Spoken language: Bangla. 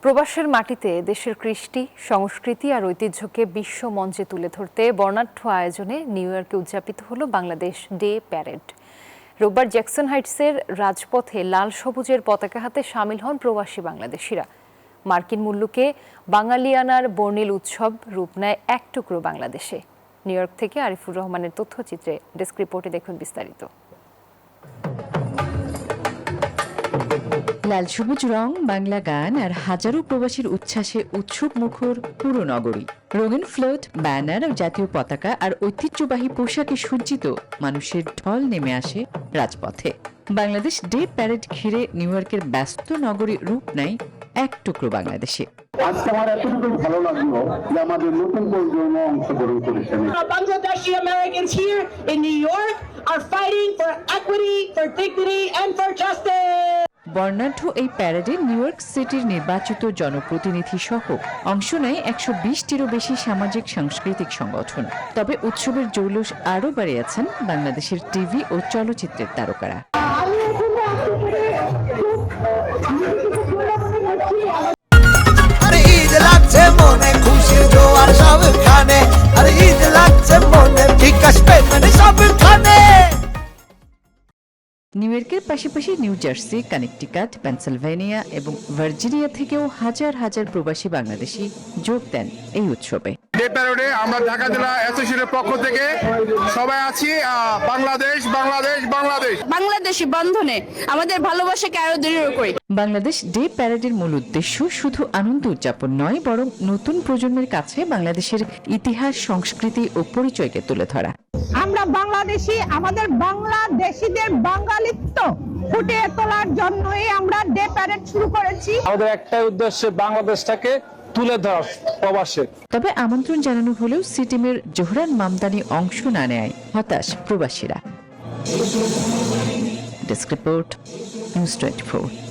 প্রবাসের মাটিতে দেশের কৃষ্টি, সংস্কৃতি আর ঐতিহ্যকে বিশ্ব মঞ্চে তুলে ধরতে বর্ণাঢ্য আয়োজনে নিউ ইয়র্কে উদযাপিত হলো বাংলাদেশ ডে প্যারেড। রোববার জ্যাকসন হাইটসের রাজপথে লাল সবুজের পতাকা হাতে সামিল হন প্রবাসী বাংলাদেশিরা। মার্কিন মুল্লুকে বাঙালিয়ানার বর্ণিল উৎসব রূপ নেয় এক টুকরো বাংলাদেশে। নিউ ইয়র্ক থেকে আরিফুর রহমানের তথ্যচিত্রে ডেস্ক রিপোর্টে দেখুন বিস্তারিত। লাল সবুজ রং, বাংলা গান আর হাজারো প্রবাসীর উচ্ছ্বাসে উৎসব মুখর পুরো নগরী। রঙিন ফ্লোট, ব্যানার, জাতীয় পতাকা আর ঐতিহ্যবাহী পোশাকে সজ্জিত মানুষের ঢল নেমে আসে রাজপথে। বাংলাদেশ ডে প্যারেড ঘিরে নিউ ইয়র্কের ব্যস্ত নগরী রূপ নেয় এক টুকরো বাংলাদেশে। আজকে আমার এতটুকু ভালো লাগলো যে আমাদের নতুন প্রজন্ম অংশগ্রহণ করেছে। Bangladeshi Americans here in New York are fighting for equity, for dignity and for justice. বর্ণাঢ্য এই প্যারেডে নিউ ইয়র্ক সিটির নির্বাচিত জনপ্রতিনিধি সহ অংশ নেয় 120টিরও বেশি সামাজিক সাংস্কৃতিক সংগঠন। তবে উৎসবের জৌলুস আরও বাড়িয়েছেন বাংলাদেশের টিভি ও চলচ্চিত্রের তারকারা। নিউ ইয়র্কের পাশাপাশি নিউ জার্সি, কানেকটিকাট, পেনসিলভেনিয়া এবং ভার্জিনিয়া থেকেও হাজার হাজার প্রবাসী বাংলাদেশি যোগ দেন এই উৎসবে। ডে প্যারেডে আমরা ঢাকা জেলা অ্যাসোসিয়েশনের পক্ষ থেকে সবাই আছি। বাংলাদেশ বাংলাদেশ বাংলাদেশ বাংলাদেশি বন্ধনে আমাদের ভালোবাসাকে আরো দৃঢ় করি। বাংলাদেশ ডে প্যারেডের মূল উদ্দেশ্য শুধু আনন্দ উদযাপন নয়, বরং নতুন প্রজন্মের কাছে বাংলাদেশের ইতিহাস, সংস্কৃতি ও পরিচয়কে তুলে ধরা। আমরা বাংলাদেশি, আমাদের বাংলাদেশিদের বাঙালিত্ব ফুটিয়ে তোলার জন্যই আমরা ডে প্যারেড শুরু করেছি। আমাদের একটাই উদ্দেশ্য, বাংলাদেশটাকে তুলে ধরা প্রবাসে। তবে আমন্ত্রণ জানানো হলেও সিটিমের জোহরান মামদানি অংশ না নেয় হতাশ প্রবাসীরা। Desk report, news 24।